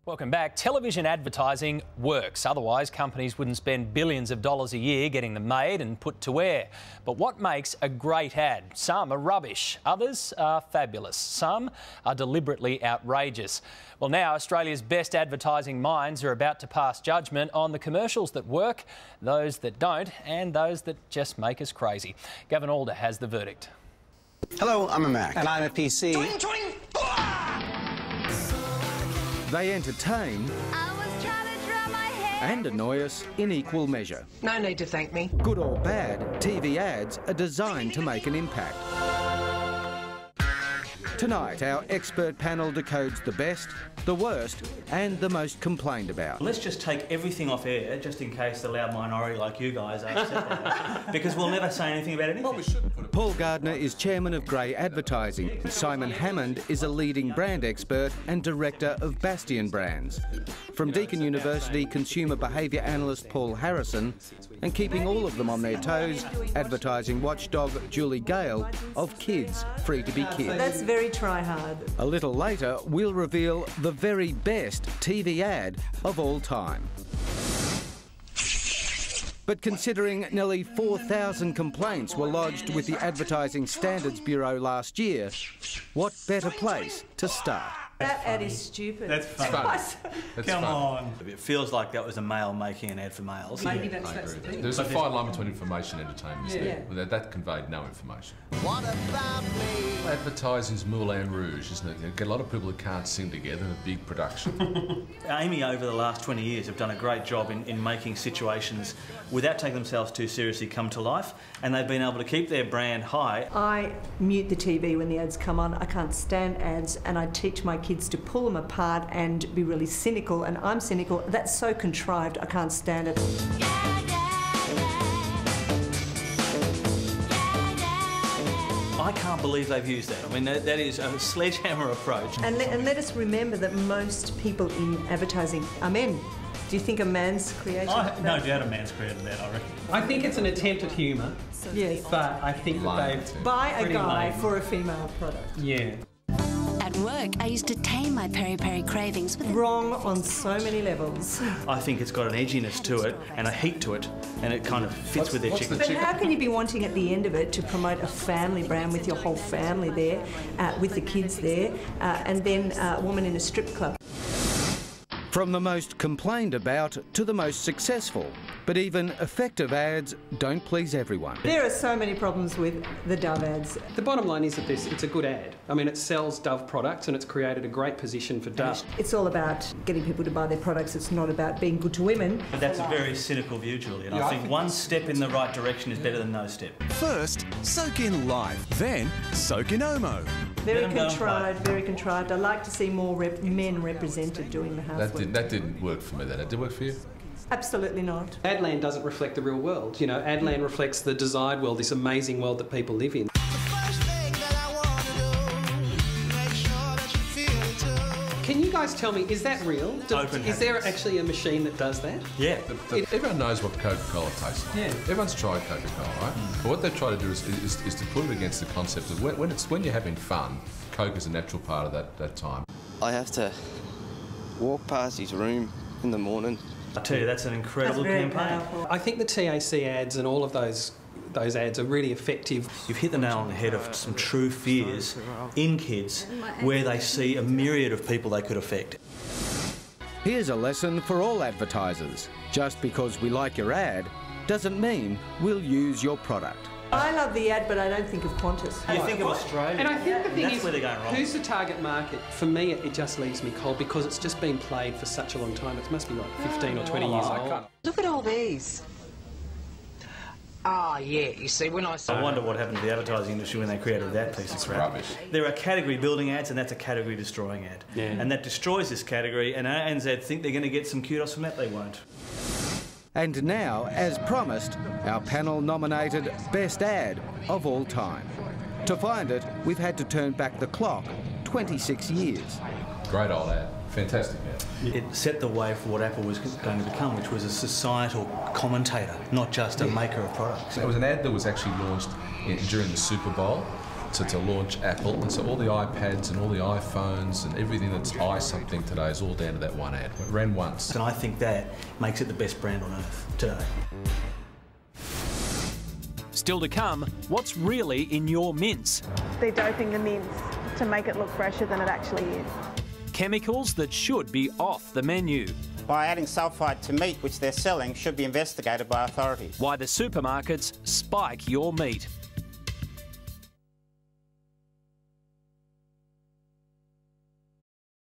Welcome back. Television advertising works. Otherwise, companies wouldn't spend billions of dollars a year getting them made and put to air. But what makes a great ad? Some are rubbish, others are fabulous, some are deliberately outrageous. Well, now Australia's best advertising minds are about to pass judgment on the commercials that work, those that don't, and those that just make us crazy. Gavin Alder has the verdict. Hello, I'm a Mac. And I'm a PC. They entertain and annoy us in equal measure. No need to thank me. Good or bad, TV ads are designed to make an impact. Tonight, our expert panel decodes the best, the worst and the most complained about. Let's just take everything off air, just in case the loud minority like you guys are upset about it, because we'll never say anything about anything. Paul Gardner is chairman of Grey Advertising. Simon Hammond is a leading brand expert and director of Bastion Brands. From Deakin University consumer behaviour analyst Paul Harrison, and keeping all of them on their toes, advertising watchdog Julie Gale of Kids Free to Be Kids. That's very try-hard. A little later, we'll reveal the very best TV ad of all time. But considering nearly 4,000 complaints were lodged with the Advertising Standards Bureau last year, what better place to start? That ad is stupid. That's fun. Come on. It feels like that was a male making an ad for males. Maybe that's the thing. There's a fine line between information and entertainment, isn't there? That conveyed no information. What about me? Advertising's Moulin Rouge, isn't it? You get a lot of people that can't sing together in a big production. Amy, over the last 20 years, have done a great job in making situations, without taking themselves too seriously, come to life, and they've been able to keep their brand high. I mute the TV when the ads come on. I can't stand ads, and I teach my kids to pull them apart and be really cynical, and I'm cynical. That's so contrived, I can't stand it. I can't believe they've used that. I mean, that is a sledgehammer approach. And let us remember that most people in advertising are men. Do you think a man's created that? No doubt a man's created that, I reckon. I think it's an attempt at humour. Yes. But I think that they've... By a guy for a female product. Yeah. At work, I used to tame my peri-peri cravings with... Wrong on so many levels. I think it's got an edginess to it and a heat to it, and it kind of fits with their chicken. But how can you be wanting at the end of it to promote a family brand with your whole family there, with the kids there, and then a woman in a strip club? From the most complained about to the most successful, but even effective ads don't please everyone. There are so many problems with the Dove ads. The bottom line is that it's a good ad. I mean, it sells Dove products and it's created a great position for Dove. It's all about getting people to buy their products. It's not about being good to women. But that's a very cynical view, Julie, and I think one step in the right direction is better than no step. First, soak in life, then soak in Omo. Very contrived, very contrived. I'd like to see more men represented doing the housework. That didn't work for me, that. Did it work for you? Absolutely not. Adland doesn't reflect the real world. You know, Adland reflects the desired world, this amazing world that people live in. Can you guys tell me, is that real? Is there actually a machine that does that? Yeah. Everyone knows what Coca-Cola tastes like. Yeah. Everyone's tried Coca-Cola, right? But what they try to do is to put it against the concept of when you're having fun, Coke is a natural part of that time. I have to walk past his room in the morning. I tell you, that's an incredible campaign. Powerful. I think the TAC ads and all of those ads are really effective. You've hit the nail on the head of some true fears in kids where they see a myriad of people they could affect. Here's a lesson for all advertisers. Just because we like your ad doesn't mean we'll use your product. I love the ad, but I don't think of Qantas. You think of Australia. And I think the thing that's is, where they're going wrong. Who's the target market? For me, it just leaves me cold because it's just been played for such a long time. It must be like 15 or 20 years old. Look at all these. Ah, yeah, you see, when I wonder what happened to the advertising industry when they created that piece of crap. Rubbish. There are category building ads, and that's a category destroying ad. Yeah. And that destroys this category, and ANZ think they're going to get some kudos from that. They won't. And now, as promised, our panel nominated Best Ad of all time. To find it, we've had to turn back the clock 26 years. Great old ad. Fantastic ad. It set the way for what Apple was going to become, which was a societal commentator, not just a maker of products. It was an ad that was actually launched during the Super Bowl, to launch Apple, and so all the iPads and all the iPhones and everything that's something today is all down to that one ad. It ran once. And I think that makes it the best brand on earth today. Still to come, what's really in your mince? They're doping the mince to make it look fresher than it actually is. Chemicals that should be off the menu. By adding sulphide to meat which they're selling should be investigated by authorities. Why the supermarkets spike your meat.